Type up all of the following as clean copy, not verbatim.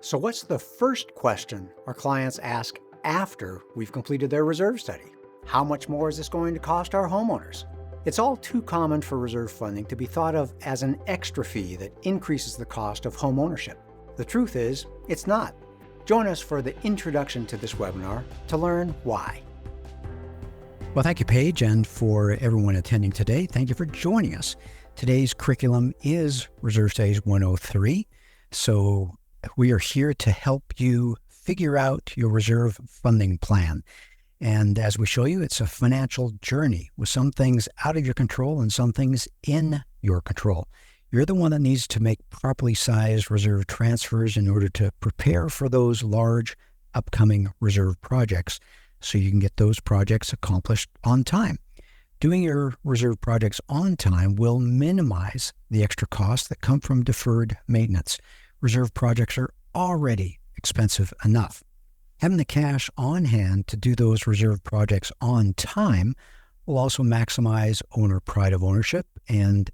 So what's the first question our clients ask after we've completed their reserve study? How much more is this going to cost our homeowners? It's all too common for reserve funding to be thought of as an extra fee that increases the cost of home ownership. The truth is, it's not. Join us for the introduction to this webinar to learn why. Well, thank you, Paige, and for everyone attending today, thank you for joining us. Today's curriculum is Reserve Studies 103, so we are here to help you figure out your reserve funding plan. And as we show you, it's a financial journey with some things out of your control and some things in your control. You're the one that needs to make properly sized reserve transfers in order to prepare for those large upcoming reserve projects so you can get those projects accomplished on time. Doing your reserve projects on time will minimize the extra costs that come from deferred maintenance. Reserve projects are already expensive enough. Having the cash on hand to do those reserve projects on time will also maximize owner pride of ownership, and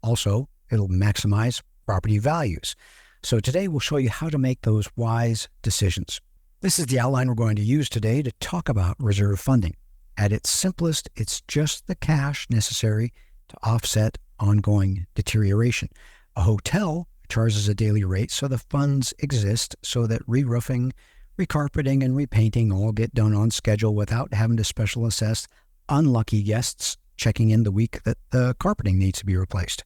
also it'll maximize property values. So today we'll show you how to make those wise decisions. This is the outline we're going to use today to talk about reserve funding. At its simplest, it's just the cash necessary to offset ongoing deterioration. A hotel charges a daily rate, so the funds exist so that re-roofing, recarpeting, and repainting all get done on schedule without having to special assess unlucky guests checking in the week that the carpeting needs to be replaced.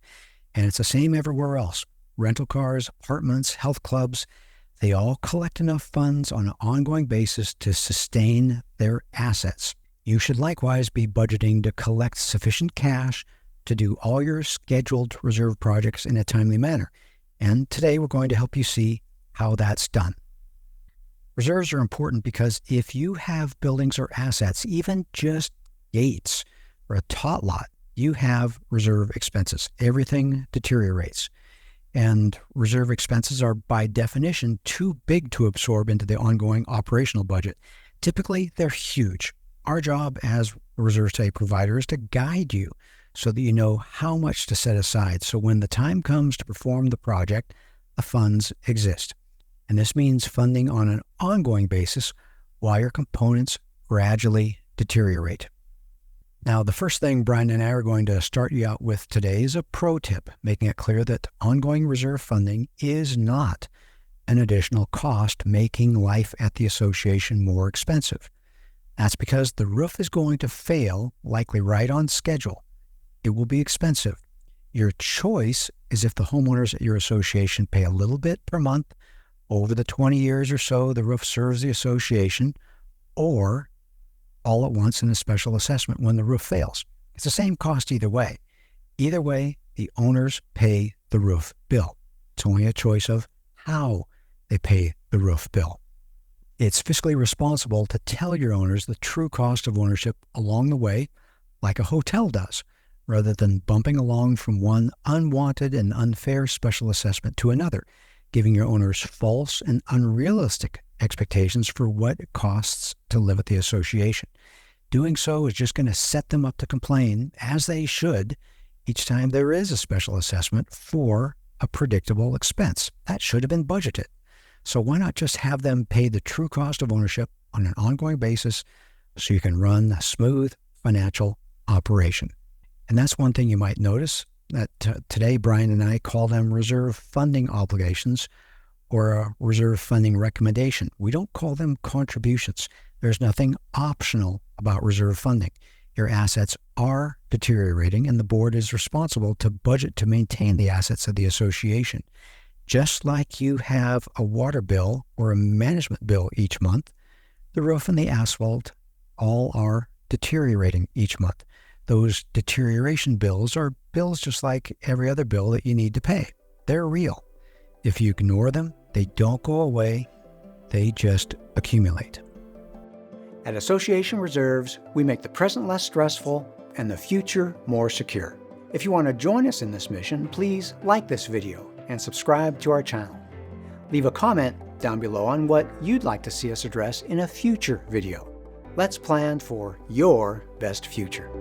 And it's the same everywhere else. Rental cars, apartments, health clubs, they all collect enough funds on an ongoing basis to sustain their assets. You should likewise be budgeting to collect sufficient cash to do all your scheduled reserve projects in a timely manner. And today we're going to help you see how that's done. Reserves are important because if you have buildings or assets, even just gates or a tot lot, you have reserve expenses. Everything deteriorates. And reserve expenses are by definition too big to absorb into the ongoing operational budget. Typically, they're huge. Our job as a reserve study provider is to guide you so that you know how much to set aside. So when the time comes to perform the project, the funds exist. And this means funding on an ongoing basis while your components gradually deteriorate. Now, the first thing Brian and I are going to start you out with today is a pro tip, making it clear that ongoing reserve funding is not an additional cost, making life at the association more expensive. That's because the roof is going to fail, likely right on schedule. It will be expensive. Your choice is if the homeowners at your association pay a little bit per month over the 20 years or so the roof serves the association, or all at once in a special assessment when the roof fails. It's the same cost either way. Either way, the owners pay the roof bill. It's only a choice of how they pay the roof bill. It's fiscally responsible to tell your owners the true cost of ownership along the way, like a hotel does, rather than bumping along from one unwanted and unfair special assessment to another, giving your owners false and unrealistic expectations for what it costs to live at the association. Doing so is just going to set them up to complain, as they should, each time there is a special assessment for a predictable expense. That should have been budgeted. So why not just have them pay the true cost of ownership on an ongoing basis so you can run a smooth financial operation? And that's one thing you might notice, that today Brian and I call them reserve funding obligations or a reserve funding recommendation. We don't call them contributions. There's nothing optional about reserve funding. Your assets are deteriorating, and the board is responsible to budget to maintain the assets of the association. Just like you have a water bill or a management bill each month, the roof and the asphalt all are deteriorating each month. Those deterioration bills are bills just like every other bill that you need to pay. They're real. If you ignore them, they don't go away, they just accumulate. At Association Reserves, we make the present less stressful and the future more secure. If you want to join us in this mission, please like this video and subscribe to our channel. Leave a comment down below on what you'd like to see us address in a future video. Let's plan for your best future.